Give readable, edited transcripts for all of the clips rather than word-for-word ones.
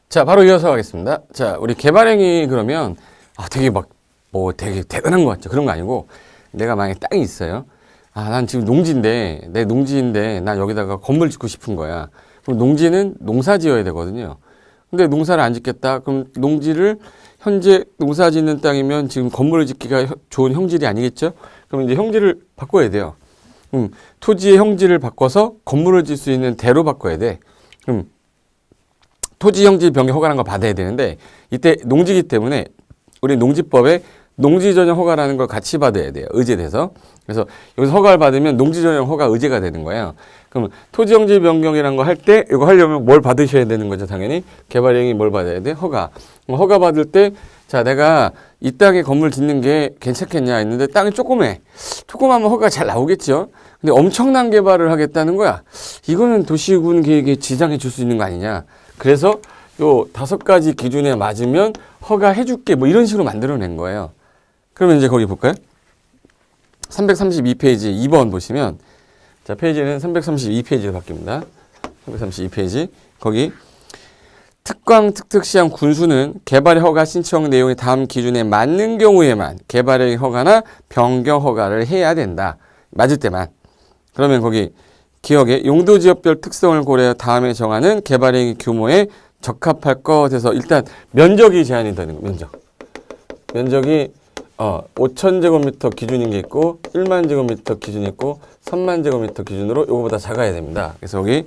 자, 바로 이어서 하겠습니다. 자, 우리 개발행위 그러면 되게 되게 대단한 것 같죠. 그런 거 아니고 내가 만약에 땅이 있어요. 난 지금 농지인데 내 농지인데 나 여기다가 건물 짓고 싶은 거야. 그럼 농지는 농사 지어야 되거든요. 근데 농사를 안 짓겠다. 그럼 농지를 현재 농사 짓는 땅이면 지금 건물을 짓기가 좋은 형질이 아니겠죠? 그럼 이제 형질을 바꿔야 돼요. 토지의 형질을 바꿔서 건물을 짓 수 있는 대로 바꿔야 돼. 그럼 토지 형질 변경 허가라는 걸 받아야 되는데 이때 농지기 때문에 우리 농지법에 농지 전용 허가라는 걸 같이 받아야 돼요. 의제돼서. 그래서 여기서 허가를 받으면 농지 전용 허가 의제가 되는 거예요. 그럼 토지 형질 변경이라는 거 할 때 이거 하려면 뭘 받으셔야 되는 거죠. 당연히 개발행위 뭘 받아야 돼? 허가. 허가 받을 때 자, 내가 이 땅에 건물 짓는 게 괜찮겠냐 했는데 땅이 조그매. 조그마면 허가가 잘 나오겠죠. 근데 엄청난 개발을 하겠다는 거야. 이거는 도시군 계획에 지장해 줄 수 있는 거 아니냐. 그래서 요 5가지 기준에 맞으면 허가해 줄게 뭐 이런 식으로 만들어낸 거예요. 그러면 이제 거기 볼까요? 332페이지 2번 보시면 자, 페이지는 332페이지로 바뀝니다. 332페이지 거기 특광 특특시장 군수는 개발 허가 신청 내용이 다음 기준에 맞는 경우에만 개발의 허가나 변경 허가를 해야 된다. 맞을 때만. 그러면 거기 기억에 용도지역별 특성을 고려해 다음에 정하는 개발행위 규모에 적합할 것에서 일단 면적이 제한이 되는 거. 면적이 5,000제곱미터 기준인 게 있고 1만 제곱미터 기준이 있고 3만 제곱미터 기준으로 이거보다 작아야 됩니다. 그래서 여기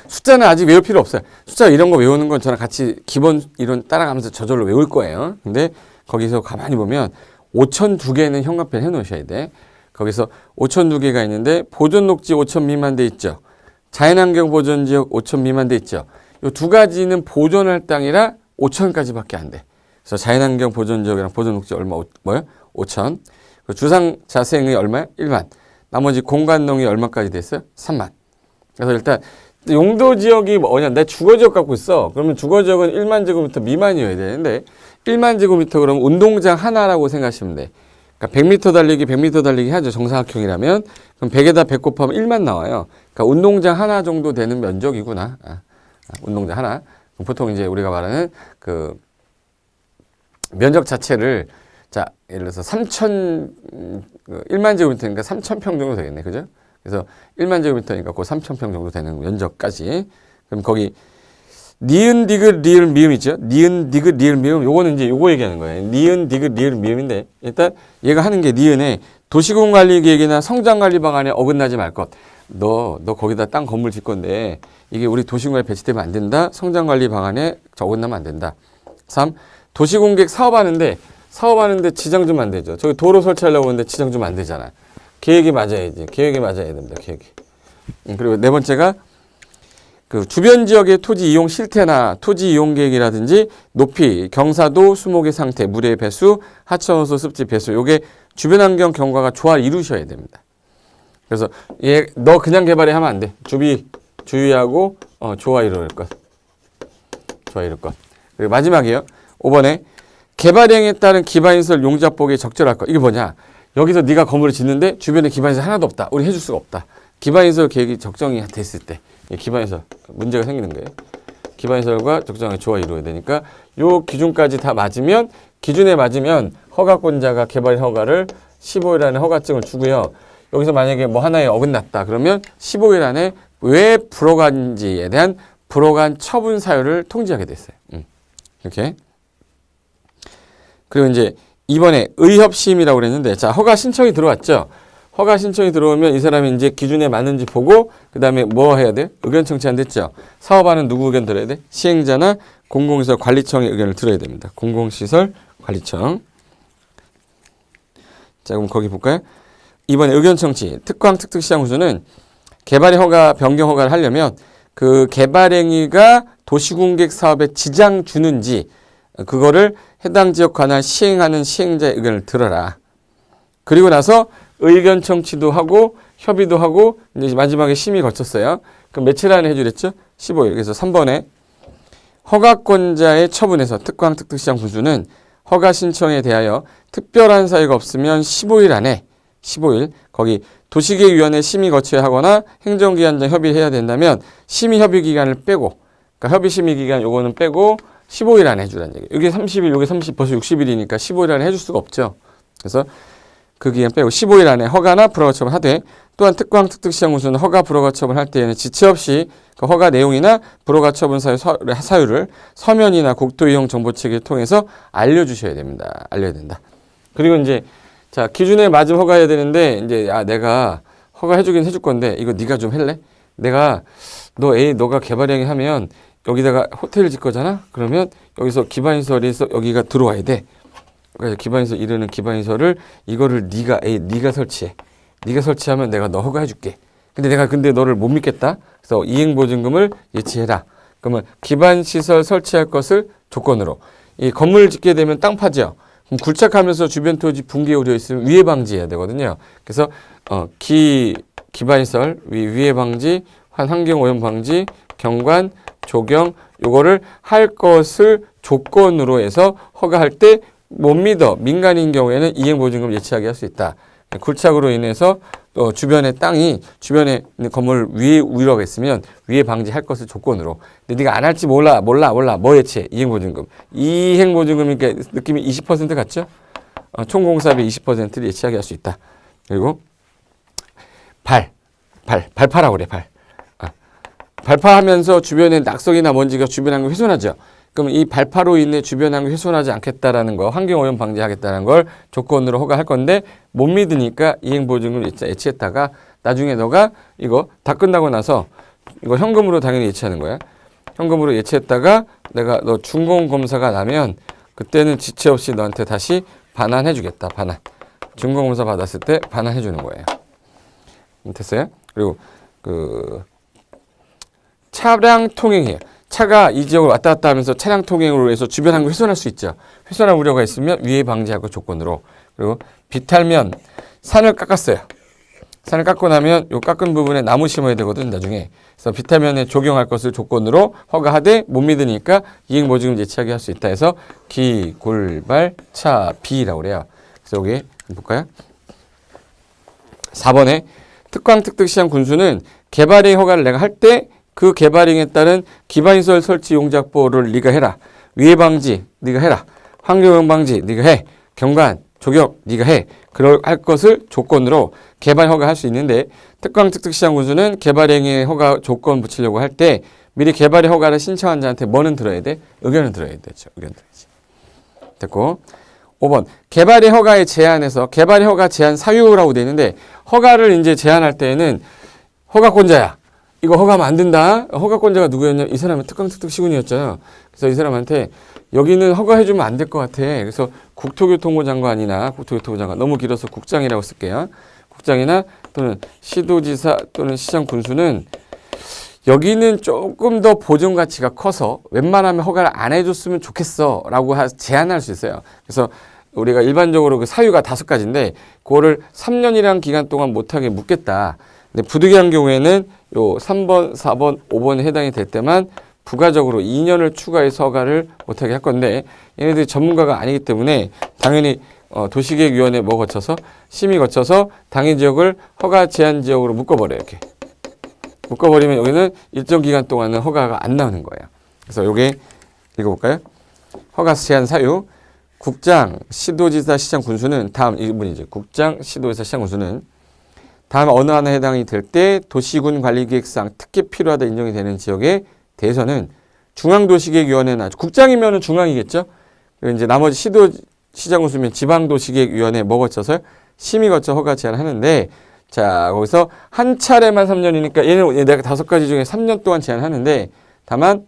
숫자는 아직 외울 필요 없어요. 숫자 이런 거 외우는 건 저랑 같이 기본 이론 따라가면서 저절로 외울 거예요. 근데 거기서 가만히 보면 5,002개는 현관편 해놓으셔야 돼. 거기서 5,002개가 있는데 보존 녹지 5,000 미만 돼 있죠. 자연환경 보존 지역 5,000 미만 돼 있죠. 이 두 가지는 보존할 땅이라 5,000까지밖에 안 돼. 그래서 자연환경 보존 지역이랑 보존 녹지 얼마 뭐요? 5,000. 주상 자생이 얼마야? 1만. 나머지 공간농이 얼마까지 됐어요? 3만. 그래서 일단 용도 지역이 뭐냐? 내 주거 지역 갖고 있어. 그러면 주거 지역은 1만 제곱미터 미만이어야 되는데 1만 제곱미터 그러면 운동장 하나라고 생각하시면 돼. 그러니까 100m 달리기, 100m 달리기 하죠. 정사각형이라면. 그럼 100에다 100 곱하면 1만 나와요. 그러니까 운동장 하나 정도 되는 면적이구나. 운동장 하나. 보통 이제 우리가 말하는 그 면적 자체를 자, 예를 들어서 1만 제곱미터니까 3,000평 정도 되겠네. 그죠? 그래서 1만 제곱미터니까 그 3,000평 정도 되는 면적까지. 그럼 거기 니은, 디귿, 리을, 미음 있죠? 니은, 디귿, 리을, 미음. 요거는 이제 요거 얘기하는 거예요. 니은, 디귿, 리을, 미음인데 일단 얘가 하는 게 니은에 도시군 관리 계획이나 성장 관리 방안에 어긋나지 말 것. 너 거기다 땅 건물 짓 건데 이게 우리 도시군에 배치되면 안 된다. 성장 관리 방안에 어긋나면 안 된다. 3. 도시군 계획 사업하는데 지장 주면 안 되죠. 저기 도로 설치하려고 하는데 지장 주면 안 되잖아. 계획이 맞아야지. 계획이 맞아야 됩니다. 계획이. 그리고 네 번째가 그 주변 지역의 토지 이용 실태나 토지 이용 계획이라든지 높이, 경사도, 수목의 상태, 물의 배수, 하천호수 습지 배수. 요게 주변 환경 경과가 조화를 이루셔야 됩니다. 그래서 너 그냥 개발해 하면 안 돼. 주의하고 조화 이룰 것. 조화 이룰 것. 그리고 마지막이에요. 5번에 개발행위에 따른 기반시설 용적폭이 적절할 것. 이게 뭐냐? 여기서 네가 건물을 짓는데 주변에 기반시설 하나도 없다. 우리 해줄 수가 없다. 기반시설 계획이 적정이 됐을 때 기반시설 문제가 생기는 거예요. 기반시설과 적정하게 조화 이루어야 되니까 요 기준까지 다 맞으면 기준에 맞으면 허가권자가 개발 허가를 15일 안에 허가증을 주고요. 여기서 만약에 뭐 하나에 어긋났다 그러면 15일 안에 왜 불허간지에 대한 불허간 처분 사유를 통지하게 됐어요. 이렇게. 그리고 이제 이번에 의협심이라고 그랬는데 자, 허가 신청이 들어왔죠. 허가 신청이 들어오면 이 사람이 이제 기준에 맞는지 보고 그 다음에 뭐 해야 돼? 의견 청취 안 됐죠. 사업하는 누구 의견 들어야 돼? 시행자나 공공시설 관리청의 의견을 들어야 됩니다. 공공시설 관리청. 자, 그럼 거기 볼까요? 이번에 의견 청취 특광 특특시장 군수는 개발의 허가 변경 허가를 하려면 그 개발행위가 도시군객 사업에 지장 주는지 그거를 해당 지역 관할 시행하는 시행자의 의견을 들어라. 그리고 나서 의견 청취도 하고 협의도 하고 이제 마지막에 심의 거쳤어요. 그럼 며칠 안에 해주랬죠? 15일. 그래서 3번에 허가권자의 처분에서 특광 특특시장 군수는 허가 신청에 대하여 특별한 사유가 없으면 15일 안에 15일 거기 도시계획위원회 심의 거쳐야 하거나 행정기관장 협의해야 된다면 심의 협의 기간을 빼고 그러니까 협의 심의 기간 요거는 빼고 15일 안에 해주라는 얘기예요. 이게 30일, 요게 30, 벌써 60일이니까 15일 안에 해줄 수가 없죠. 그래서 그 기간 빼고 15일 안에 허가나 불허가 처분 하되 또한 특광 특특 시장 군수는 허가 불허가 처분 할 때에는 지체 없이 그 허가 내용이나 불허가 처분 사유를 서면이나 국토 이용 정보체계를 통해서 알려주셔야 됩니다. 알려야 된다. 그리고 이제 자 기준에 맞으면 허가해야 되는데 이제 내가 허가해주긴 해줄 건데 이거 네가 좀 할래? 내가 너가 개발행위 하면 여기다가 호텔을 짓 거잖아? 그러면 여기서 기반시설에서 여기가 들어와야 돼. 그래서 기반시설 이르는 기반시설을 이거를 네가 설치해. 네가 설치하면 내가 너 허가해줄게. 근데 너를 못 믿겠다. 그래서 이행보증금을 예치해라. 그러면 기반시설 설치할 것을 조건으로. 이 건물 짓게 되면 땅 파죠. 그럼 굴착하면서 주변 토지 붕괴 우려 있으면 위해 방지해야 되거든요. 그래서 기반시설 위해 방지, 환경 오염 방지, 경관, 조경 요거를 할 것을 조건으로 해서 허가할 때 못 믿어 민간인 경우에는 이행보증금 예치하게 할 수 있다. 굴착으로 인해서 주변에 있는 건물 위에 우려가 있으면 위에 방지할 것을 조건으로. 근데 네가 안 할지 몰라. 뭐 예치해? 이행보증금. 이행보증금이니까 느낌이 20% 같죠? 총공사비 20%를 예치하게 할 수 있다. 그리고 발파라고 그래. 발파하면서 주변에 낙석이나 먼지가 주변 환경 훼손하죠. 그럼 이 발파로 인해 주변 환경 훼손하지 않겠다라는 거, 환경오염 방지하겠다는 걸 조건으로 허가할 건데 못 믿으니까 이행보증금을 예치했다가 나중에 너가 이거 다 끝나고 나서 이거 현금으로 당연히 예치하는 거야. 현금으로 예치했다가 내가 너 준공검사가 나면 그때는 지체 없이 너한테 다시 반환해주겠다. 반환. 준공검사 받았을 때 반환해주는 거예요. 됐어요? 그리고 차량 통행이에요. 차가 이 지역을 왔다 갔다 하면서 차량 통행으로 해서 주변 환경 훼손할 수 있죠. 훼손할 우려가 있으면 위해 방지하고 조건으로. 그리고 비탈면 산을 깎았어요. 산을 깎고 나면 요 깎은 부분에 나무 심어야 되거든 나중에. 그래서 비탈면에 조경할 것을 조건으로 허가하되 못 믿으니까 이행보증금 예치하게 할 수 있다 해서 기, 골, 발, 차, 비라고 그래요. 그래서 여기 볼까요? 4번에 특광 특특 시장 군수는 개발행 허가를 내가 할 때 그 개발행에 따른 기반시설 설치 용적보를 네가 해라. 위해 방지 네가 해라. 환경오염 방지 네가 해. 경관, 조경 네가 해. 그럴 할 것을 조건으로 개발 허가할 수 있는데 특광 특특 시장 군수는 개발행위 허가 조건 붙이려고 할 때 미리 개발의 허가를 신청한 자한테 뭐는 들어야 돼? 의견을 들어야 되죠. 의견 들어야지. 됐고 5번 개발의 허가에 제한해서 개발의 허가 제한 사유라고 되어 있는데 허가를 이제 제한할 때에는 허가권자야. 이거 허가하면 안 된다. 허가권자가 누구였냐? 이 사람은 특광 특특 시군이었잖아요. 그래서 이 사람한테 여기는 허가해주면 안 될 것 같아. 그래서 국토교통부 장관이나 국토교통부 장관 너무 길어서 국장이라고 쓸게요. 국장이나 또는 시도지사 또는 시장 군수는 여기는 조금 더 보존 가치가 커서 웬만하면 허가를 안 해줬으면 좋겠어 라고 제안할 수 있어요. 그래서 우리가 일반적으로 그 사유가 5가지인데 그거를 3년이라는 기간 동안 못하게 묻겠다. 근데 부득이한 경우에는 요 3번, 4번, 5번에 해당이 될 때만 부가적으로 2년을 추가해서 허가를 못하게 할 건데 얘네들이 전문가가 아니기 때문에 당연히 도시계획위원회 거쳐서 심의 거쳐서 당해지역을 허가 제한 지역으로 묶어버려요. 이렇게 묶어버리면 여기는 일정 기간 동안은 허가가 안 나오는 거예요. 그래서 요게 읽어볼까요? 허가 제한 사유 국장, 시도지사, 시장 군수는 다음 이분이죠. 국장, 시도지사, 시장 군수는 다음 어느 하나 해당이 될 때 도시군 관리계획상 특히 필요하다 인정이 되는 지역에 대해서는 중앙도시계획위원회나 국장이면은 중앙이겠죠. 그리고 이제 나머지 시도 시장 군수면 지방도시계획위원회 거쳐서 심의 거쳐 허가 제한하는데 자 거기서 한 차례만 3년이니까 얘는 내가 5가지 중에 3년 동안 제한하는데 다만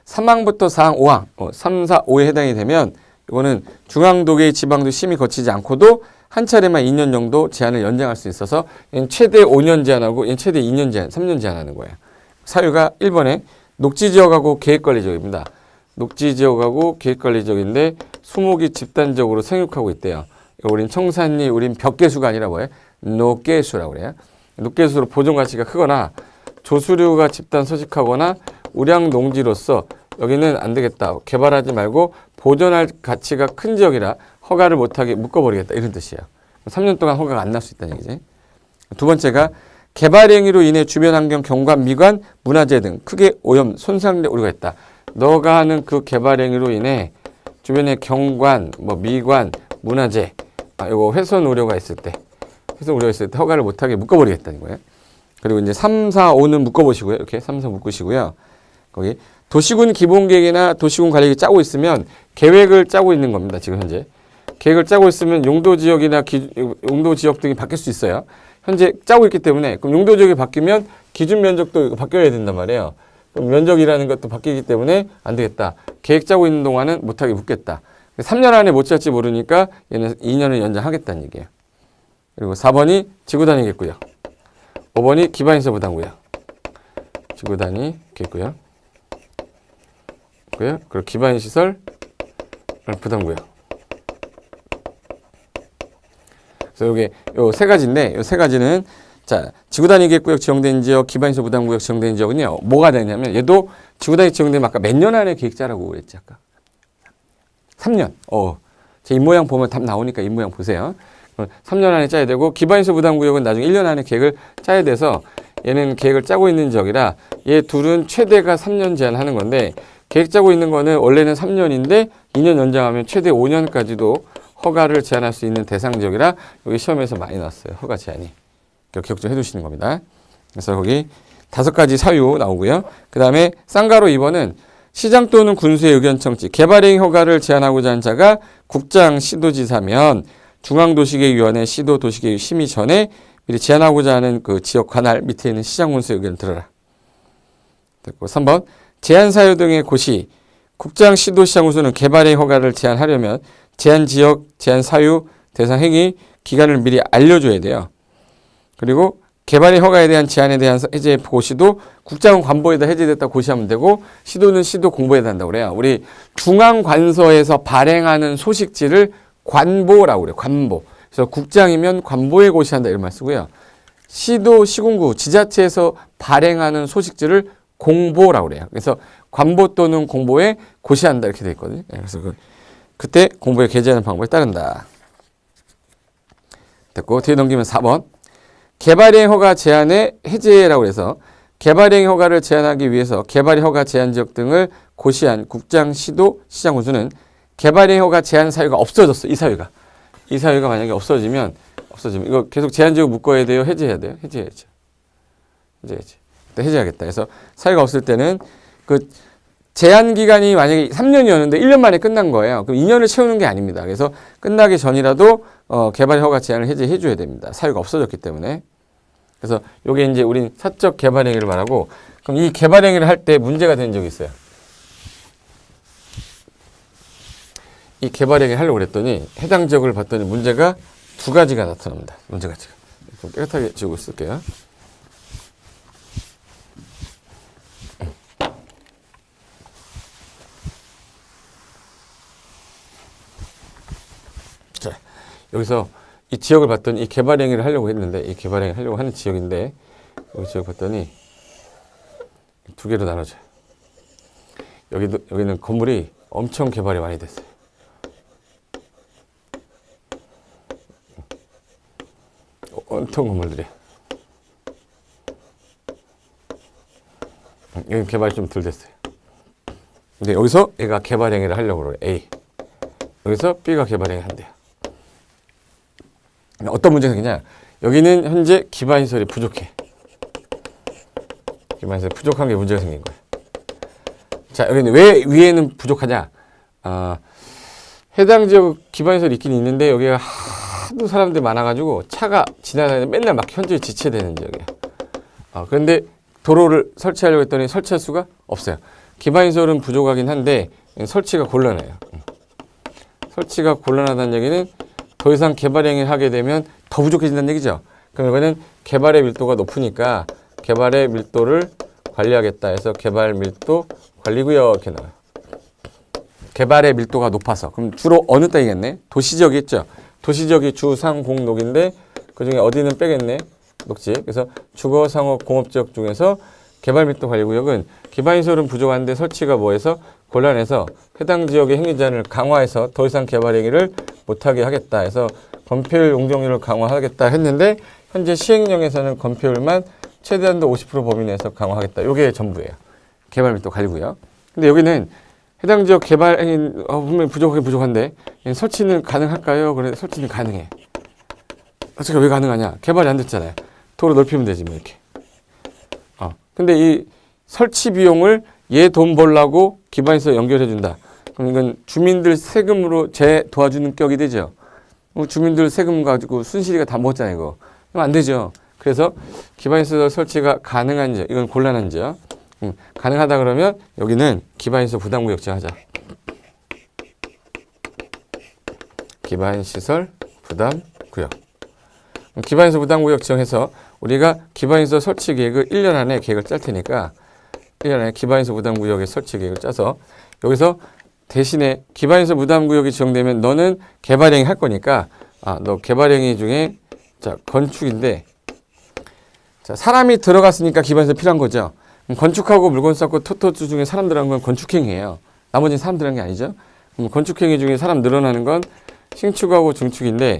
3항부터 4항, 5항 3, 4, 5에 해당이 되면 이거는 중앙도계 지방도 심의 거치지 않고도 한 차례만 2년 정도 제한을 연장할 수 있어서 얘는 최대 5년 제한하고 얘는 최대 2년 제한, 3년 제한하는 거예요. 사유가 1번에 녹지지역하고 계획관리지역입니다. 녹지지역하고 계획관리지역인데 수목이 집단적으로 생육하고 있대요. 우린 청산리, 우린 벽계수가 아니라 뭐예요? 녹계수라고 그래요. 녹계수로 보존 가치가 크거나 조수류가 집단 서식하거나 우량 농지로서 여기는 안 되겠다. 개발하지 말고 보존할 가치가 큰 지역이라 허가를 못하게 묶어버리겠다. 이런 뜻이에요. 3년 동안 허가가 안 날 수 있다는 얘기지. 두 번째가 개발 행위로 인해 주변 환경, 경관, 미관, 문화재 등 크게 오염, 손상된 우려가 있다. 너가 하는 그 개발 행위로 인해 주변의 경관, 미관, 문화재, 이거 훼손 우려가 있을 때, 허가를 못하게 묶어버리겠다는 거예요. 그리고 이제 3, 4, 5는 묶어보시고요. 이렇게 3, 4 묶으시고요. 거기 도시군 기본계획이나 도시군 관리계획이 짜고 있으면 계획을 짜고 있는 겁니다. 지금 현재. 계획을 짜고 있으면 용도지역이나 용도지역 등이 바뀔 수 있어요. 현재 짜고 있기 때문에 그럼 용도지역이 바뀌면 기준 면적도 바뀌어야 된단 말이에요. 그럼 면적이라는 것도 바뀌기 때문에 안 되겠다. 계획 짜고 있는 동안은 못하게 묶겠다. 3년 안에 못 짤지 모르니까 얘는 2년을 연장하겠다는 얘기예요. 그리고 4번이 지구단위겠고요. 5번이 기반시설 부담구역. 지구단위 있겠고요. 그리고 기반시설 부담구역. 그래서 이게 요 세 가지인데, 요 세 가지는 자, 지구단위 계획구역 지정된 지역, 기반시설 부담구역 지정된 지역은요, 뭐가 되냐면 얘도 지구단위 지정되면 아까 몇 년 안에 계획 짜라고 그랬지 아까? 3년. 제 입모양 보면 답 나오니까 입모양 보세요. 3년 안에 짜야 되고 기반시설 부담구역은 나중에 1년 안에 계획을 짜야 돼서 얘는 계획을 짜고 있는 지역이라 얘 둘은 최대가 3년 제한하는 건데 계획 짜고 있는 거는 원래는 3년인데 2년 연장하면 최대 5년까지도 허가를 제한할 수 있는 대상 지역이라 여기 시험에서 많이 나왔어요. 허가 제한이. 기억 좀 해두시는 겁니다. 그래서 거기 5가지 사유 나오고요. 그 다음에 쌍가로 2번은 시장 또는 군수의 의견 청취, 개발행위 허가를 제한하고자 하는 자가 국장, 시도지사면 중앙도시계획위원회 시도도시계획 심의 전에 미리 제한하고자 하는 그 지역 관할 밑에 있는 시장 군수의 의견을 들어라. 됐고 3번 제한 사유 등의 고시, 국장, 시도, 시장 군수는 개발행위 허가를 제한하려면 제한 지역, 제한 사유, 대상 행위, 기간을 미리 알려줘야 돼요. 그리고 개발의 허가에 대한 제한에 대한 해제 고시도 국장은 관보에다 해제됐다 고시하면 되고 시도는 시도 공보에다 한다고 그래요. 우리 중앙관서에서 발행하는 소식지를 관보라고 그래요. 관보. 그래서 국장이면 관보에 고시한다 이런 말 쓰고요. 시도, 시군구, 지자체에서 발행하는 소식지를 공보라고 그래요. 그래서 관보 또는 공보에 고시한다 이렇게 돼 있거든요. 그래서 그때 공보에 게재하는 방법에 따른다. 됐고 뒤에 넘기면 4번. 개발행위 허가 제한의 해제라고 해서 개발행위 허가를 제한하기 위해서 개발행위 허가 제한 지역 등을 고시한 국장, 시도, 시장 군수는 개발행위 허가 제한 사유가 없어졌어. 이 사유가 만약에 없어지면 이거 계속 제한 지역 묶어야 돼요. 해제해야 돼요. 해제해야지. 해제하겠다. 그래서 사유가 없을 때는 그 제한 기간이 만약에 3년이었는데 1년 만에 끝난 거예요. 그럼 2년을 채우는 게 아닙니다. 그래서 끝나기 전이라도 개발 허가 제한을 해제해 줘야 됩니다. 사유가 없어졌기 때문에. 그래서 이게 이제 우린 사적 개발 행위를 말하고 그럼 이 개발 행위를 할 때 문제가 된 적이 있어요. 이 개발 행위를 하려고 그랬더니 해당 지역을 봤더니 문제가 2가지가 나타납니다. 문제가 지금 좀 깨끗하게 지우고 쓸게요. 자, 여기서 이 지역을 봤더니 이 개발 행위를 하려고 했는데 이 개발 행위를 하려고 하는 지역인데 여기 지역 봤더니 2개로 나눠져요. 여기는 건물이 엄청 개발이 많이 됐어요. 온통 건물들이에요. 여기 개발이 좀 덜 됐어요. 근데 여기서 얘가 개발 행위를 하려고 그래요. A. 여기서 B가 개발 행위 한대요. 어떤 문제가 생기냐? 여기는 현재 기반시설이 부족해. 기반시설이 부족한 게 문제가 생긴 거예요. 자, 여기는 왜 위에는 부족하냐? 해당 지역 기반시설이 있긴 있는데 여기가 하도 사람들이 많아가지고 차가 지나다니는데 맨날 막 현저히 지체되는 지역이에요. 그런데 도로를 설치하려고 했더니 설치할 수가 없어요. 기반시설은 부족하긴 한데 설치가 곤란해요. 설치가 곤란하다는 얘기는 더 이상 개발 행위를 하게 되면 더 부족해진다는 얘기죠. 그럼 이거는 개발의 밀도가 높으니까 개발의 밀도를 관리하겠다 해서 개발 밀도 관리구역 이렇게 나와요. 개발의 밀도가 높아서 그럼 주로 어느 땅이겠네? 도시지역이 있죠. 도시지역이 주상공록인데 그중에 어디는 빼겠네? 녹지. 그래서 주거, 상업, 공업지역 중에서 개발 밀도 관리구역은 기반시설은 부족한데 설치가 뭐해서 곤란해서 해당 지역의 행위 제한을 강화해서 더 이상 개발 행위를 못하게 하겠다 해서 건폐율 용적률을 강화하겠다 했는데 현재 시행령에서는 건폐율만 최대한도 50% 범위 내에서 강화하겠다. 이게 전부예요. 개발 밀도 관리구역. 근데 여기는 해당 지역 개발이 분명히 부족한데 설치는 가능할까요? 그래 설치는 가능해. 설치가 왜 가능하냐? 개발이 안 됐잖아요. 도로 넓히면 되지 뭐 이렇게. 근데 이 설치 비용을 얘 돈 벌라고 기반시설 연결해 준다. 그럼 이건 주민들 세금으로 도와주는 격이 되죠. 주민들 세금 가지고 순실이가 다 먹었잖아요, 이거. 그럼 안 되죠. 그래서 기반시설 설치가 가능한지, 이건 곤란한지. 가능하다 그러면 여기는 기반시설 부담구역 지정하자. 기반시설 부담구역. 기반시설 부담구역 지정해서 우리가 기반시설 설치 계획을 1년 안에 계획을 짤 테니까 1년 안에 기반시설 부담구역의 설치 계획을 짜서 여기서 대신에 기반시설 부담구역이 지정되면 너는 개발행위 할 거니까 너 개발행위 중에 자 건축인데 자 사람이 들어갔으니까 기반시설 필요한 거죠. 건축하고 물건 쌓고 토토주 중에 사람 들어간 건 건축행위예요. 나머지는 사람 들어간 게 아니죠. 건축행위 중에 사람 늘어나는 건 신축하고 증축인데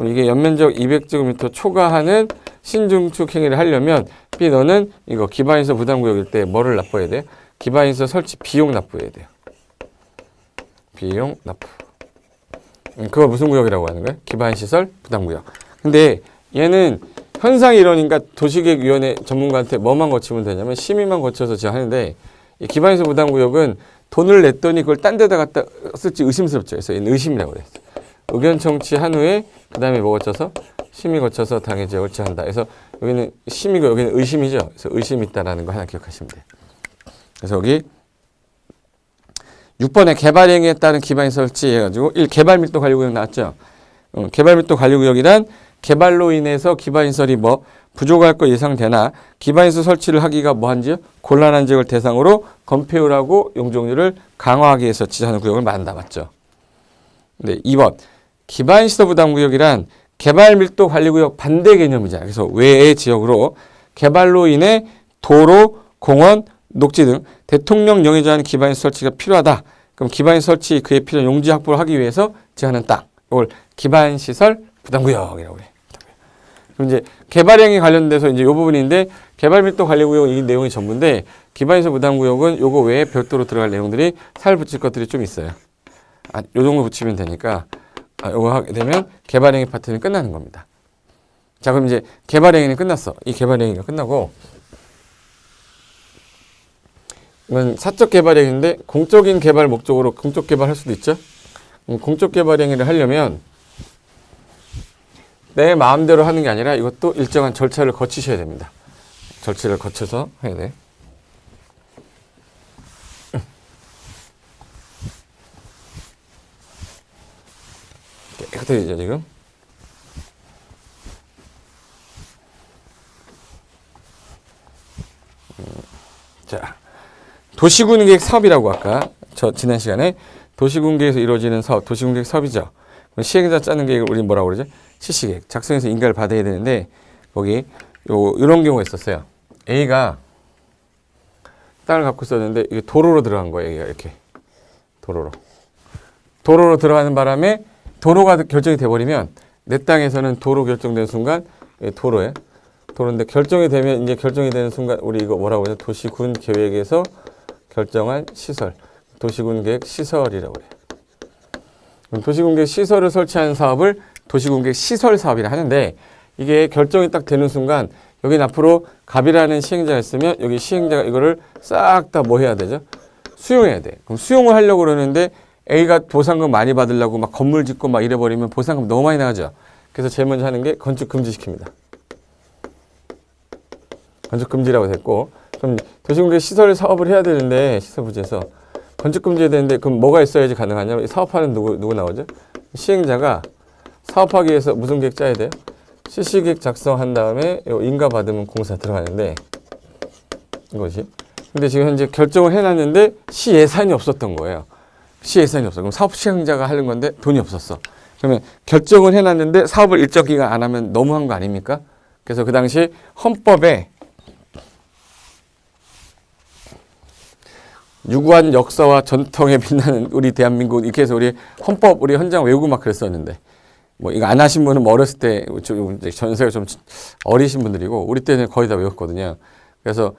이게 연면적 200제곱미터 초과하는 신증축 행위를 하려면 B 너는 이거 기반시설 부담구역일 때 뭐를 납부해야 돼? 기반시설 설치 비용 납부해야 돼요. 비용 납부. 그걸 무슨 구역이라고 하는 거예요? 기반시설 부담구역. 근데 얘는 현상이 이러니까 도시계획위원회 전문가한테 뭐만 거치면 되냐면 심의만 거쳐서 제가 하는데 이 기반시설 부담구역은 돈을 냈더니 그걸 딴 데다 갖다 쓸지 의심스럽죠. 그래서 얘는 의심이라고 그랬어요. 의견 청취한 후에 그 다음에 뭐 거쳐서 심의 거쳐서 당해 지역을 지한다. 그래서 여기는 심의고 여기는 의심이죠. 그래서 의심이 있다라는 거 하나 기억하시면 돼요. 그래서 여기 6번에 개발행위에 따른 기반시설 설치 해가지고 1. 개발밀도 관리구역 나왔죠. 개발밀도 관리구역이란 개발로 인해서 기반시설이 뭐 부족할 거 예상되나 기반시설 설치를 하기가 뭐한지요? 곤란한 지역을 대상으로 건폐율하고 용적률을 강화하기 위해서 지정하는 구역을 말한다. 맞죠? 네, 2번 기반시설 부담구역이란 개발밀도 관리구역 반대 개념이잖아요. 그래서 외의 지역으로 개발로 인해 도로, 공원, 녹지 등 대통령 영에 제한 기반시설 설치가 필요하다. 그럼 기반시설 설치 그에 필요한 용지 확보를 하기 위해서 제한하는 땅. 이걸 기반시설 부담구역이라고 해요. 그럼 이제 개발행위 관련돼서 이제 이 부분인데 개발밀도 관리구역 이 내용이 전부인데 기반시설 부담구역은 요거 외에 별도로 들어갈 내용들이 살 붙일 것들이 좀 있어요. 요 정도 붙이면 되니까 요거 하게 되면 개발행위 파트는 끝나는 겁니다. 자, 그럼 이제 개발행위는 끝났어. 이 개발행위가 끝나고 이건 사적 개발행위인데 공적인 개발 목적으로 공적 개발할 수도 있죠. 공적 개발행위를 하려면 내 마음대로 하는 게 아니라 이것도 일정한 절차를 거치셔야 됩니다. 절차를 거쳐서 해야 돼. 깨끗해지죠 지금. 자, 도시군계획 사업이라고 아까 지난 시간에 도시군계획에서 이루어지는 사업, 도시군계획 사업이죠. 시행자 짜는 계획을 우리 뭐라고 그러죠? 실시계획. 작성해서 인가를 받아야 되는데 거기 이런 경우가 있었어요. A가 땅을 갖고 있었는데 이게 도로로 들어간 거예요. A가 이렇게 도로로 들어가는 바람에 도로가 결정이 돼버리면 내 땅에서는 도로 결정된 순간 도로인데 결정이 되면 이제 결정이 되는 순간 우리 이거 뭐라고 하죠? 도시군 계획에서 결정한 시설, 도시군 계획 시설이라고 해요. 도시군 계획 시설을 설치하는 사업을 도시군 계획 시설 사업이라 하는데 이게 결정이 딱 되는 순간 여긴 앞으로 갑이라는 시행자가 있으면 여기 시행자가 이거를 싹 다 뭐 해야 되죠? 수용해야 돼. 그럼 수용을 하려고 그러는데 A가 보상금 많이 받으려고 막 건물 짓고 막 이래버리면 보상금 너무 많이 나가죠. 그래서 제일 먼저 하는 게 건축 금지시킵니다. 건축 금지라고 됐고, 그럼 도시공개 시설 사업을 해야 되는데 시설 부지에서 건축 금지해야 되는데 그럼 뭐가 있어야지 가능하냐면 사업하는 누구 나오죠? 시행자가 사업하기 위해서 무슨 계획 짜야 돼요? 실시계획 작성한 다음에 인가 받으면 공사 들어가는데 이것이. 근데 지금 현재 결정을 해놨는데 시 예산이 없었던 거예요. 시 예산이 없어. 그럼 사업 시행자가 하는 건데 돈이 없었어. 그러면 결정을 해놨는데 사업을 일정 기간 안 하면 너무한 거 아닙니까? 그래서 그 당시 헌법에 유구한 역사와 전통에 빛나는 우리 대한민국 이렇게 해서 우리 헌법 우리 현장 외우고 막 그랬었는데 뭐 이거 안 하신 분은 뭐 어렸을 때 전세가 좀 어리신 분들이고 우리 때는 거의 다 외웠거든요. 그래서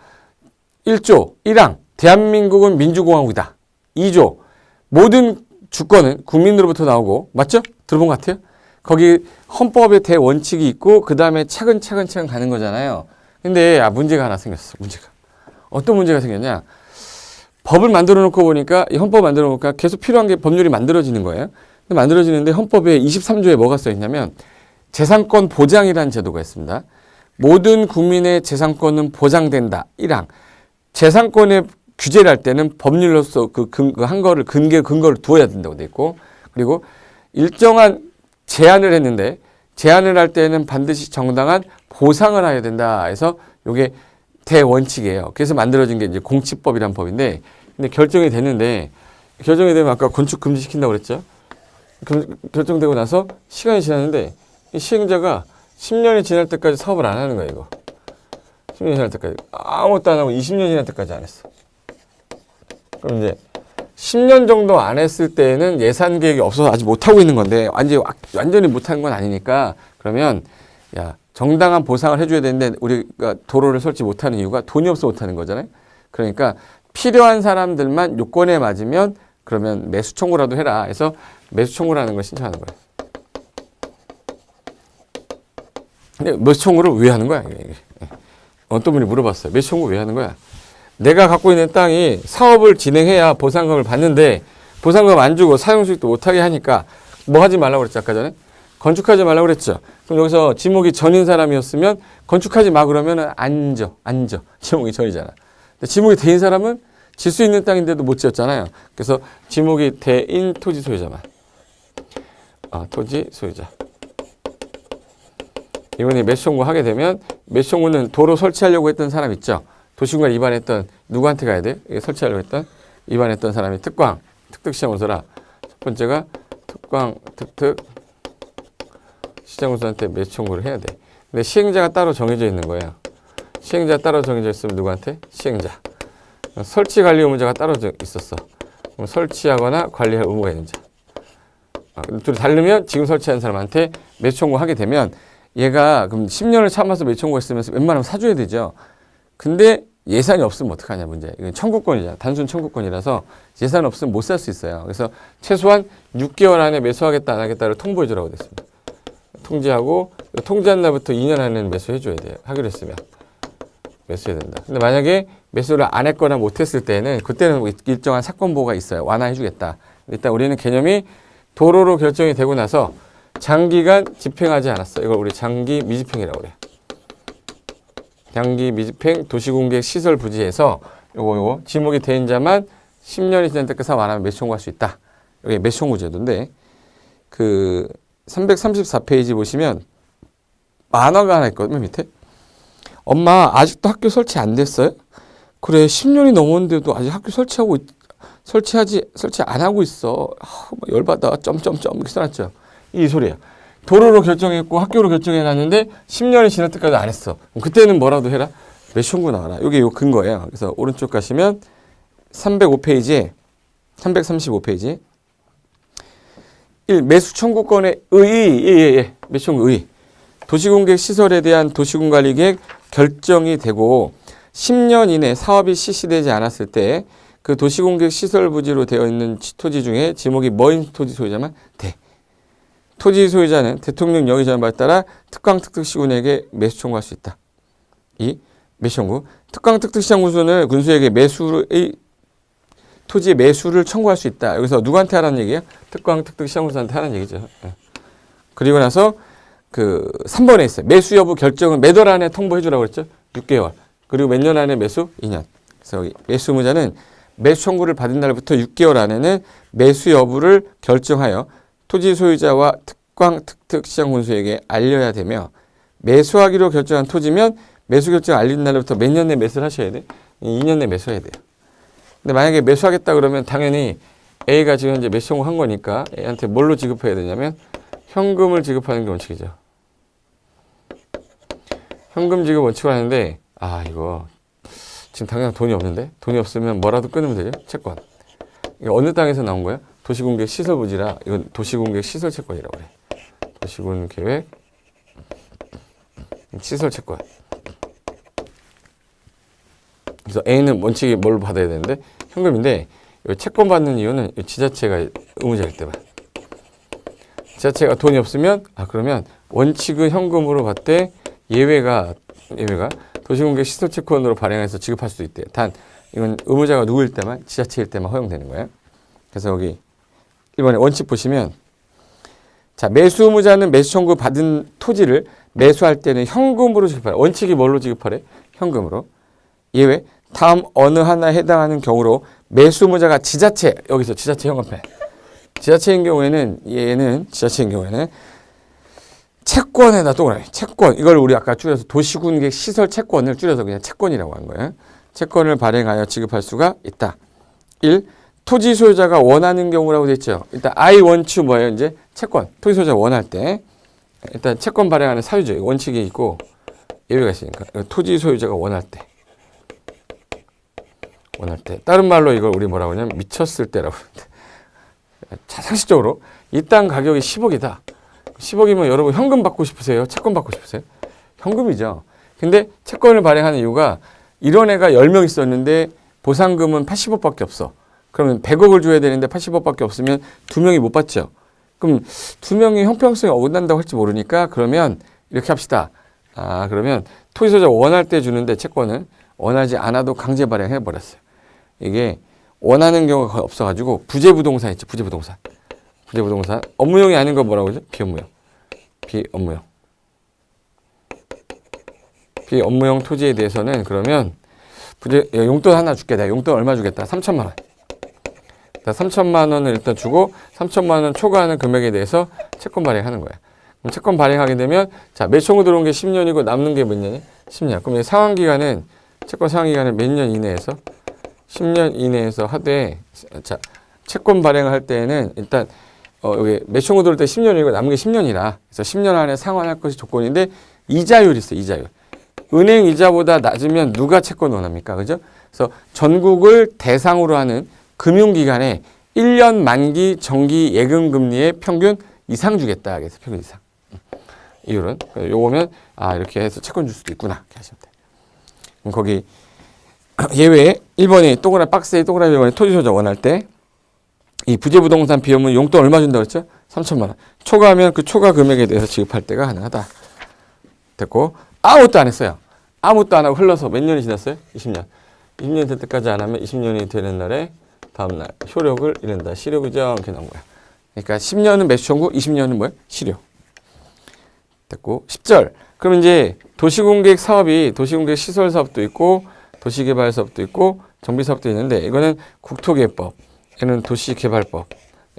1조 1항 대한민국은 민주공화국이다. 2조 모든 주권은 국민으로부터 나오고 맞죠? 들어본 것 같아요. 거기 헌법의 대원칙이 있고 그 다음에 차근차근 가는 거잖아요. 근데 문제가 하나 생겼어. 문제가 어떤 문제가 생겼냐? 법을 만들어 놓고 보니까 이 헌법 만들어 놓으니까 계속 필요한 게 법률이 만들어지는 거예요. 만들어지는데 헌법에 23조에 뭐가 써 있냐면 재산권 보장이라는 제도가 있습니다. 모든 국민의 재산권은 보장된다. 1항. 재산권의 규제를 할 때는 법률로서 한 거를 근거를 두어야 된다고 돼 있고 그리고 일정한 제한을 했는데 제한을 할 때는 반드시 정당한 보상을 해야 된다. 해서 이게 대원칙이에요. 그래서 만들어진 게 이제 공치법이라는 법인데 근데 결정이 됐는데 결정이 되면 아까 건축 금지시킨다고 그랬죠. 결정되고 나서 시간이 지났는데 이 시행자가 10년이 지날 때까지 사업을 안 하는 거야 이거. 10년이 지날 때까지 아무것도 안 하고 20년이 지날 때까지 안 했어. 그럼 이제 10년 정도 안 했을 때는 예산 계획이 없어서 아직 못하고 있는 건데 완전히 못하는 건 아니니까 그러면 야 정당한 보상을 해줘야 되는데 우리가 도로를 설치 못하는 이유가 돈이 없어 못하는 거잖아요. 그러니까 필요한 사람들만 요건에 맞으면 그러면 매수 청구라도 해라 해서 매수 청구라는 걸 신청하는 거예요. 근데 매수 청구를 왜 하는 거야? 어떤 분이 물어봤어요. 매수 청구 왜 하는 거야? 내가 갖고 있는 땅이 사업을 진행해야 보상금을 받는데 보상금 안 주고 사용수익도 못하게 하니까 뭐 하지 말라고 그랬죠? 아까 전에? 건축하지 말라고 그랬죠? 그럼 여기서 지목이 전인 사람이었으면 건축하지 마 그러면은 안 져. 지목이 전이잖아. 근데 지목이 대인 사람은 질 수 있는 땅인데도 못 지었잖아요. 그래서 지목이 대인 토지 소유자만. 토지 소유자. 이번에 매수 청구 하게 되면 매수 청구는 도로 설치하려고 했던 사람 있죠? 도시공간 위반했던 누구한테 가야 돼? 설치하려고 했던 위반했던 사람이 특특시장공사라. 첫 번째가 시장공사한테 매수 청구를 해야 돼. 근데 시행자가 따로 정해져 있는 거예요. 시행자 따로 정해져 있으면 누구한테? 시행자. 설치 관리 의무자가 따로 있었어. 그럼 설치하거나 관리할 의무가 있는 자. 둘이 다르면 지금 설치한 사람한테 매수 청구하게 되면 얘가 그럼 10년을 참아서 매수 청구했으면 웬만하면 사줘야 되죠. 근데 예산이 없으면 어떡하냐 문제. 이건 청구권이잖아. 단순 청구권이라서 예산 없으면 못 살 수 있어요. 그래서 최소한 6개월 안에 매수하겠다 안 하겠다를 통보해 주라고 됐습니다. 통지하고 통지한 날부터 2년 안에는 매수해 줘야 돼요. 하기로 했으면 매수해야 된다. 근데 만약에 매수를 안 했거나 못 했을 때는 그때는 일정한 사건 보호가 있어요. 완화해 주겠다. 일단 우리는 개념이 도로로 결정이 되고 나서 장기간 집행하지 않았어. 이걸 우리 장기 미집행이라고 그래요. 장기 미집행 도시공객 시설 부지에서 요거 지목이 된 자만 10년이 지난 때까지 사업 안 하면 매수 청구할 수 있다. 이게 매수 청구 제도인데 그 334페이지 보시면 만화가 하나 있거든요. 밑에. 엄마 아직도 학교 설치 안 됐어요? 그래 10년이 넘었는데도 아직 학교 설치 안 하고 있어. 열받아. 점점점 이렇게 써놨죠. 이 소리야. 도로로 결정했고 학교로 결정해놨는데 10년이 지날 때까지 안 했어. 그때는 뭐라도 해라. 매수 청구 나와라. 이게 요 근거예요. 그래서 오른쪽 가시면 335페이지 1. 매수 청구권의 의의 매수 청구 의의. 도시공객 시설에 대한 도시군관리계획 결정이 되고 10년 이내 사업이 실시되지 않았을 때 그 도시공객 시설 부지로 되어 있는 토지 중에 지목이 뭐인 토지 소유자만 돼. 토지 소유자는 대통령 영의정에 따라 특광특특시군에게 매수 청구할 수 있다. 2. 매수 청구. 특광특특시장 군수에게 토지의 매수를 청구할 수 있다. 여기서 누구한테 하라는 얘기예요? 특광특특시장 군수한테 하라는 얘기죠. 그리고 나서 그 3번에 있어요. 매수 여부 결정은 몇 월 안에 통보해 주라고 그랬죠? 6개월. 그리고 몇 년 안에 매수? 2년. 그래서 매수 의무자는 매수 청구를 받은 날부터 6개월 안에는 매수 여부를 결정하여 토지 소유자와 특광특특시장군수에게 알려야 되며 매수하기로 결정한 토지면 매수 결정 알린 날부터 몇 년 내 매수를 하셔야 돼? 2년 내 매수해야 돼요. 근데 만약에 매수하겠다 그러면 당연히 A가 지금 현재 매수 청구한 거니까 A한테 뭘로 지급해야 되냐면 현금을 지급하는 게 원칙이죠. 현금 지급 원칙을 하는데 이거 지금 당장 돈이 없는데? 돈이 없으면 뭐라도 끊으면 되죠? 채권. 이게 어느 땅에서 나온 거예요? 도시공객 시설 부지라 이건 도시공객 시설 채권이라고 그래. 도시군 계획 시설 채권. 그래서 A는 원칙이 뭘 받아야 되는데 현금인데 채권 받는 이유는 지자체가 의무자일 때만. 지자체가 돈이 없으면 그러면 원칙은 현금으로 받되 예외가 도시공개 시설 채권으로 발행해서 지급할 수 있대요. 단 이건 의무자가 누구일 때만 지자체일 때만 허용되는 거예요. 그래서 여기 1번에 원칙 보시면 자, 매수 의무자는 매수 청구 받은 토지를 매수할 때는 현금으로 지급하래. 원칙이 뭘로 지급하래? 현금으로. 예외 다음 어느 하나에 해당하는 경우로 매수 의무자가 지자체, 여기서 지자체 현금패. 지자체인 경우에는 채권에다 동그라미. 채권. 이걸 우리 아까 줄여서 도시군계 시설 채권을 줄여서 그냥 채권이라고 한 거예요. 채권을 발행하여 지급할 수가 있다. 1. 토지 소유자가 원하는 경우라고 돼 있죠. 일단 I want to 뭐예요? 이제 채권. 토지 소유자가 원할 때 일단 채권 발행하는 사유죠. 원칙이 있고 예외가 있으니까. 토지 소유자가 원할 때. 다른 말로 이걸 우리 뭐라고 하냐면 미쳤을 때라고 하는데. 상식적으로 이 땅 가격이 10억이다. 10억이면 여러분 현금 받고 싶으세요? 채권 받고 싶으세요? 현금이죠. 근데 채권을 발행하는 이유가 이런 애가 10명 있었는데 보상금은 80억밖에 없어. 그러면 100억을 줘야 되는데 80억밖에 없으면 2명이 못 받죠. 그럼 2명이 형평성이 어긋난다고 할지 모르니까 그러면 이렇게 합시다. 그러면 토지소유자 원할 때 주는데 채권을 원하지 않아도 강제 발행해 버렸어요. 이게 원하는 경우가 거의 없어가지고 부재부동산 있죠. 부재부동산. 업무용이 아닌 건 뭐라고 하죠? 비업무용 토지에 대해서는 그러면 용돈 하나 줄게. 내가 용돈 얼마 주겠다. 3천만 원. 3천만 원을 일단 주고 3천만 원 초과하는 금액에 대해서 채권 발행하는 거야. 그럼 채권 발행하게 되면 자, 매청구 들어온 게 10년이고 남는 게 몇 년이야? 10년. 그럼 상환 기간은 채권 상환 기간은 몇 년 이내에서 10년 이내에서 하되 자, 채권 발행을 할 때에는 일단 여기 매청구 들어올 때 10년이고 남은 게 10년이라 그래서 10년 안에 상환할 것이 조건인데 이자율이 있어요. 이자율. 은행 이자보다 낮으면 누가 채권 원합니까? 그죠? 그래서 전국을 대상으로 하는 금융기관에 1년 만기 정기 예금 금리의 평균 이상 주겠다. 그래서 평균 이상. 이율은 요거면 이렇게 해서 채권 줄 수도 있구나. 이렇게 하시면 돼. 그럼 거기 예외에 1번에 동그라미 박스에 동그라미 1번에 토지소유자 원할 때 이 부재부동산 비용은 용돈 얼마 준다고 했죠? 3천만 원. 초과하면 그 초과 금액에 대해서 지급할 때가 가능하다. 됐고 아무것도 안 했어요. 아무것도 안 하고 흘러서 몇 년이 지났어요? 20년. 20년 될 때까지 안 하면 20년이 되는 날에 다음날 효력을 잃는다. 실효규정 이렇게 나온 거야. 그러니까 10년은 매수 청구, 20년은 뭐예요? 실효. 됐고 10절. 그럼 이제 도시공객 사업이 도시공객 시설 사업도 있고 도시개발 사업도 있고 정비 사업도 있는데 이거는 국토개법, 얘는 도시개발법,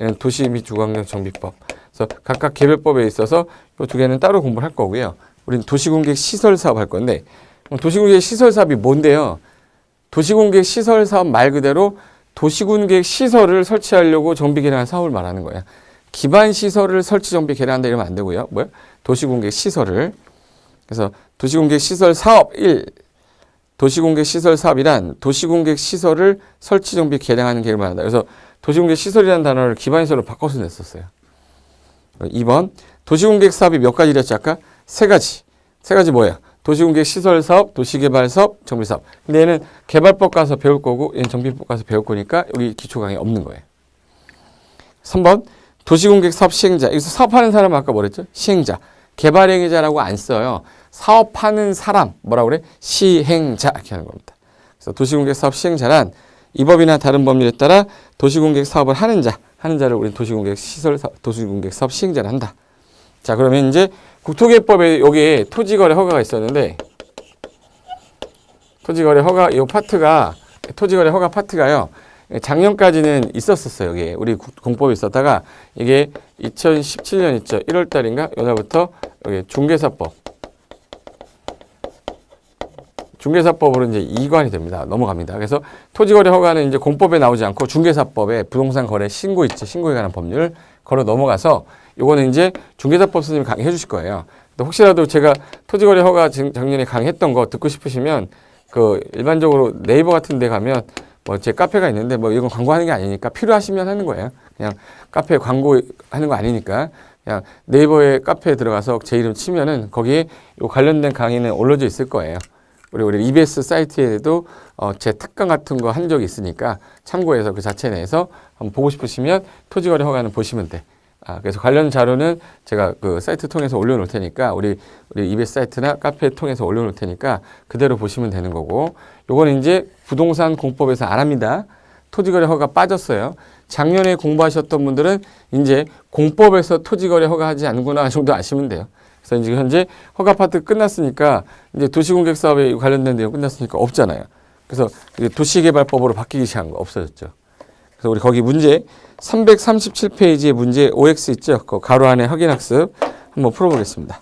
얘는 도시 및 주거환경 정비법. 그래서 각각 개별법에 있어서 이 두 개는 따로 공부를 할 거고요. 우리는 도시공객 시설 사업 할 건데 도시공객 시설 사업이 뭔데요? 도시공객 시설 사업 말 그대로 도시공객 시설을 설치하려고 정비 개량한 사업을 말하는 거예요. 기반 시설을 설치 정비 개량한다 이러면 안 되고요. 뭐야? 도시공객 시설을. 그래서 도시공객 시설 사업 1. 도시공객 시설 사업이란 도시공객 시설을 설치 정비 개량하는 계획을 말한다. 그래서 도시공객 시설이라는 단어를 기반 시설로 바꿔서 냈었어요. 2번 도시공객 사업이 몇 가지랬죠 아까? 3가지. 3가지 뭐예요? 도시공객 시설 사업, 도시개발 사업, 정비 사업. 근데 얘는 개발법 가서 배울 거고 얘는 정비법 가서 배울 거니까 여기 기초 강의 없는 거예요. 3번 도시공객 사업 시행자. 여기서 사업하는 사람은 아까 뭐랬죠? 시행자. 개발행위자라고 안 써요. 사업하는 사람 뭐라고 그래? 시행자 이렇게 하는 겁니다. 그래서 도시공객 사업 시행자란 이 법이나 다른 법률에 따라 도시공객 사업을 하는 자를 우리 도시공객 시설 사업, 도시공객 사업 시행자를 한다. 자, 그러면 이제 국토개법에 여기에 토지거래 허가가 있었는데 토지거래 허가 이 파트가 토지거래 허가 파트가요. 작년까지는 있었어요. 여기 우리 공법이 있었다가 이게 2017년 있죠. 1월 달인가? 연말부터 여기 중개사법으로 이제 이관이 됩니다. 넘어갑니다. 그래서 토지거래 허가는 이제 공법에 나오지 않고 중개사법에 부동산 거래 신고 있죠. 신고에 관한 법률 걸어 넘어가서 요거는 이제 중개사법 선생님이 강의해 주실 거예요. 혹시라도 제가 토지거래 허가 작년에 강의했던 거 듣고 싶으시면 그 일반적으로 네이버 같은 데 가면 뭐 제 카페가 있는데 뭐 이건 광고하는 게 아니니까 필요하시면 하는 거예요. 그냥 카페 광고하는 거 아니니까 그냥 네이버에 카페에 들어가서 제 이름 치면은 거기에 요 관련된 강의는 올려져 있을 거예요. 우리 EBS 사이트에도 제 특강 같은 거 한 적이 있으니까 참고해서 그 자체 내에서 한번 보고 싶으시면 토지거래 허가는 보시면 돼. 그래서 관련 자료는 제가 그 사이트 통해서 올려놓을 테니까 우리 EBS 사이트나 카페 통해서 올려놓을 테니까 그대로 보시면 되는 거고, 요건 이제 부동산 공법에서 안 합니다. 토지거래 허가 빠졌어요. 작년에 공부하셨던 분들은 이제 공법에서 토지거래 허가하지 않는구나 정도 아시면 돼요. 그래서 이제 현재 허가 파트 끝났으니까 이제 도시공백 사업에 관련된 내용 끝났으니까 없잖아요. 그래서 도시개발법으로 바뀌기 시작한 거 없어졌죠. 그래서 우리 거기 문제 337페이지에 문제 OX 있죠? 그 가로 안에 확인학습 한번 풀어보겠습니다.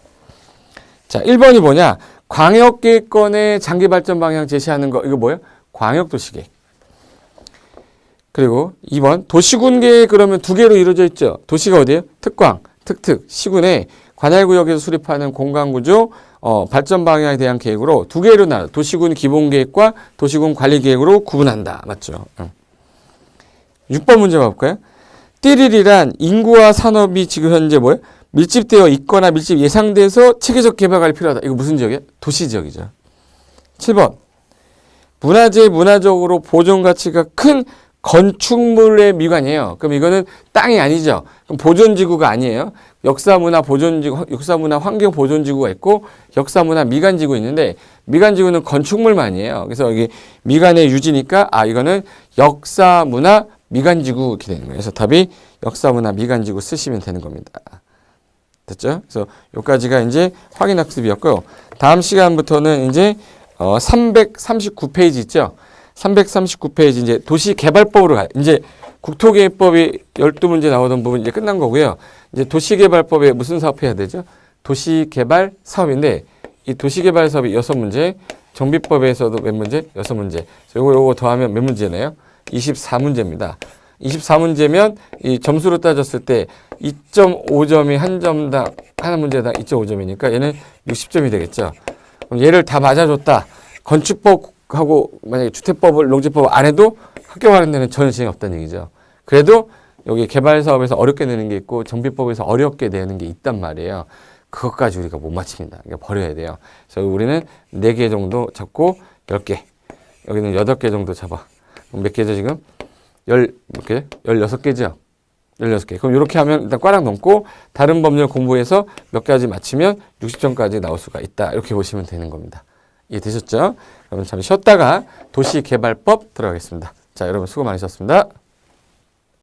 자, 1번이 뭐냐? 광역계획권의 장기발전 방향 제시하는 거. 이거 뭐예요? 광역도시계획. 그리고 2번 도시군계획 그러면 두 개로 이루어져 있죠. 도시가 어디예요? 특광, 특특, 시군에 관할구역에서 수립하는 공간구조 발전 방향에 대한 계획으로 두 개로 나눠 도시군 기본계획과 도시군 관리계획으로 구분한다. 맞죠? 6번 문제 봐볼까요? 띠리리란 인구와 산업이 지금 현재 뭐예요? 밀집되어 있거나 밀집 예상돼서 체계적 개발이 필요하다. 이거 무슨 지역이에요? 도시지역이죠. 7번 문화재 문화적으로 보존 가치가 큰 건축물의 미관이에요. 그럼 이거는 땅이 아니죠. 그럼 보존지구가 아니에요. 역사문화 보존지구, 역사문화 환경보존지구가 있고 역사문화 미관지구 있는데 미관지구는 건축물만이에요. 그래서 여기 미관의 유지니까 이거는 역사문화 미관지구 이렇게 되는 거예요. 그래서 답이 역사문화 미관지구 쓰시면 되는 겁니다. 됐죠? 그래서 여기까지가 이제 확인학습이었고요. 다음 시간부터는 이제 339페이지 있죠? 339페이지 이제 도시개발법으로 가요. 이제 국토계획법이 12문제 나오던 부분 이제 끝난 거고요. 이제 도시개발법에 무슨 사업 해야 되죠? 도시개발 사업인데 이 도시개발 사업이 6문제, 정비법에서도 몇 문제? 6문제. 요거 더하면 몇 문제네요? 24문제입니다. 24문제면 이 점수로 따졌을 때 2.5점이 한 점당 하나 문제당 2.5점이니까 얘는 60점이 되겠죠. 그럼 얘를 다 맞아줬다. 건축법하고 만약에 주택법을 농지법 안 해도 합격하는 데는 전혀 지장이 없다는 얘기죠. 그래도 여기 개발사업에서 어렵게 내는 게 있고 정비법에서 어렵게 내는 게 있단 말이에요. 그것까지 우리가 못 맞춥니다. 그러니까 버려야 돼요. 그래서 우리는 4개 정도 잡고 10개. 여기는 8개 정도 잡아. 몇 개죠 지금? 몇 개? 16개죠? 16개. 그럼 이렇게 하면 일단 꽈락 넘고 다른 법률 공부해서 몇 가지 맞히면 60점까지 나올 수가 있다. 이렇게 보시면 되는 겁니다. 이해되셨죠? 여러분 잠시 쉬었다가 도시개발법 들어가겠습니다. 자, 여러분 수고 많으셨습니다.